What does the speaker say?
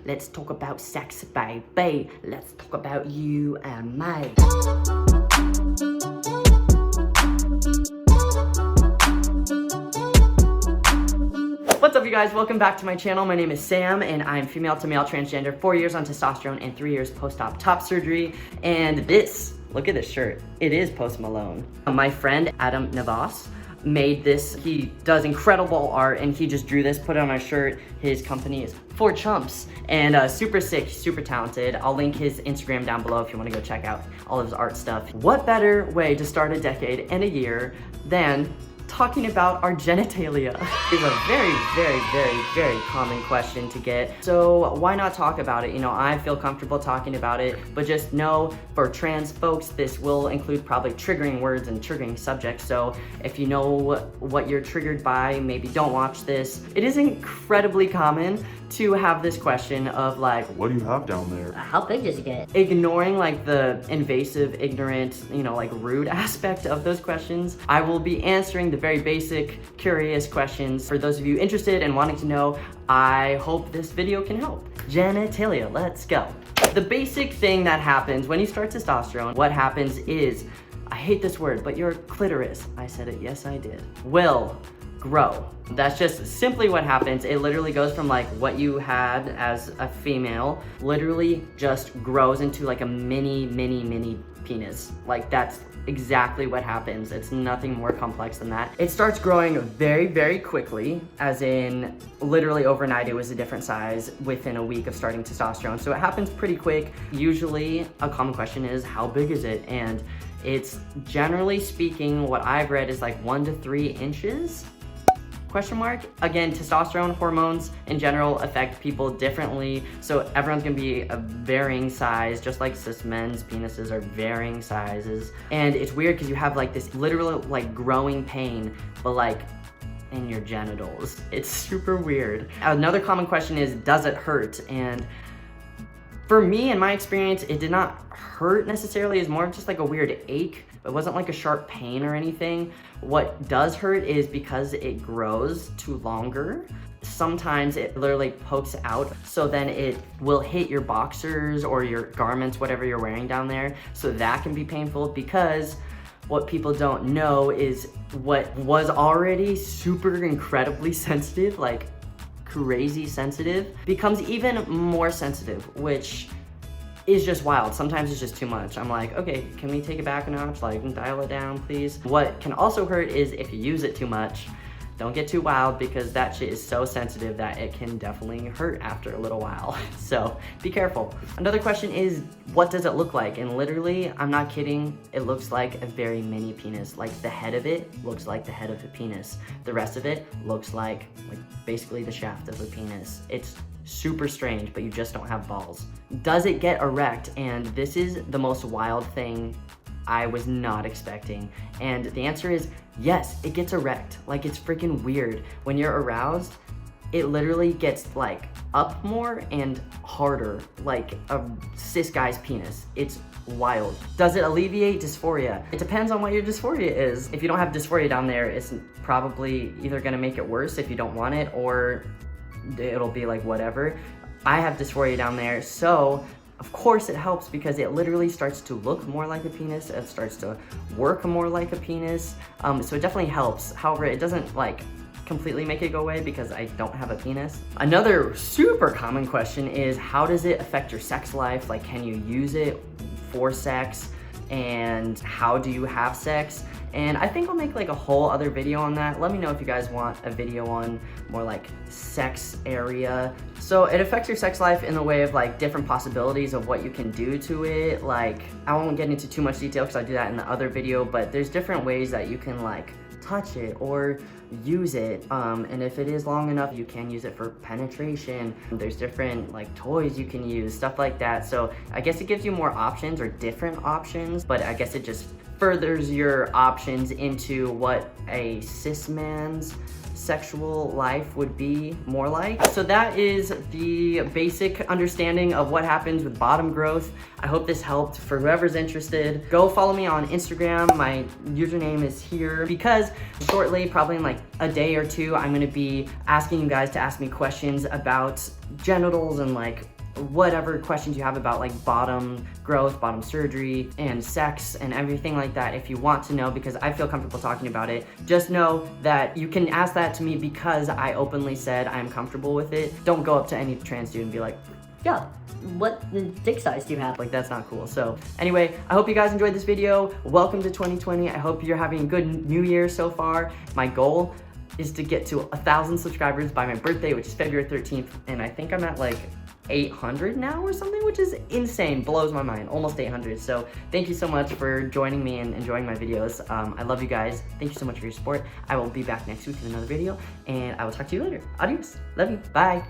Let's talk about sex, baby. Let's talk about you and me. What's up, you guys? Welcome back to my channel. My name is Sam and I'm female to male transgender, 4 years on testosterone and 3 years post-op top surgery. And this, look at this shirt. It is Post Malone. My friend Adam NAVAS made this. He does incredible art and he just drew this, put it on my shirt. His company is For Chumps and super sick, super talented. I'll link his Instagram down below if you want to go check out all of his art stuff. What better way to start a decade and a year than talking about our genitalia? Is a very common question to get. So why not talk about it? You know, I feel comfortable talking about it, but just know for trans folks, this will include probably triggering words and triggering subjects. So if you know what you're triggered by, maybe don't watch this. It is incredibly common to have this question of like, what do you have down there? How big does it get? Ignoring like the invasive, ignorant, you know, like rude aspect of those questions. I will be answering the very basic, curious questions. For those of you interested and wanting to know, I hope this video can help. Genitalia, let's go. The basic thing that happens when you start testosterone, what happens is, I hate this word, but your clitoris, I said it, yes I did, will grow. That's just simply what happens. It literally goes from like what you had as a female, literally just grows into like a mini penis. Like that's exactly what happens. It's nothing more complex than that. It starts growing very quickly, as in literally overnight it was a different size within a week of starting testosterone. So it happens pretty quick. Usually a common question is, how big is it? And it's generally speaking, what I've read is like 1 to 3 inches. Question mark. Again, testosterone hormones in general affect people differently, so everyone's gonna be a varying size, just like cis men's penises are varying sizes. And it's weird because you have like this literal like growing pain, but like in your genitals. It's super weird. Another common question is, does it hurt? And for me, in my experience, it did not hurt necessarily. It's more of just like a weird ache. It wasn't like a sharp pain or anything. What does hurt is because it grows too longer. Sometimes it literally pokes out, so then it will hit your boxers or your garments, whatever you're wearing down there. So that can be painful, because what people don't know is what was already super incredibly sensitive, like crazy sensitive, becomes even more sensitive, which is just wild. Sometimes it's just too much. I'm like, okay, can we take it back a notch? Like, dial it down, please. What can also hurt is if you use it too much. Don't get too wild, because that shit is so sensitive that it can definitely hurt after a little while. So be careful. Another question is, what does it look like? And literally, I'm not kidding, it looks like a very mini penis. Like the head of it looks like the head of a penis. The rest of it looks like basically the shaft of a penis. It's super strange, but you just don't have balls. Does it get erect? And this is the most wild thing I was not expecting. And the answer is yes, it gets erect. Like, it's freaking weird. When you're aroused, it literally gets like up more and harder, like a cis guy's penis. It's wild. Does it alleviate dysphoria? It depends on what your dysphoria is. If you don't have dysphoria down there, it's probably either gonna make it worse if you don't want it, or it'll be like whatever. I have dysphoria down there, so of course it helps, because it literally starts to look more like a penis. It starts to work more like a penis. So it definitely helps. However, it doesn't like completely make it go away, because I don't have a penis. Another super common question is, how does it affect your sex life? Like, can you use it for sex? And how do you have sex? And I think I'll make like a whole other video on that. Let me know if you guys want a video on more like sex area. So it affects your sex life in the way of like different possibilities of what you can do to it. Like, I won't get into too much detail because I do that in the other video, but there's different ways that you can like touch it or use it, and if it is long enough, you can use it for penetration. There's different like toys you can use, stuff like that. So I guess it gives you more options, or different options, but I guess it just furthers your options into what a cis man's sexual life would be more like. So that is the basic understanding of what happens with bottom growth. I hope this helped. For whoever's interested, go follow me on Instagram. My username is here, because shortly, probably in like a day or two, I'm gonna be asking you guys to ask me questions about genitals and like whatever questions you have about like bottom growth, bottom surgery, and sex and everything like that, if you want to know, because I feel comfortable talking about it, just know that you can ask that to me because I openly said I'm comfortable with it. Don't go up to any trans dude and be like, yeah, what dick size do you have? like, that's not cool. So anyway, I hope you guys enjoyed this video. Welcome to 2020. I hope you're having a good new year so far. My goal is to get to 1,000 subscribers by my birthday, which is February 13th. And I think I'm at like 800 now or something, which is insane, blows my mind, almost 800. So thank you so much for joining me and enjoying my videos. I love you guys. Thank you so much for your support. I will be back next week with another video, and I will talk to you later. Adios. Love you. Bye.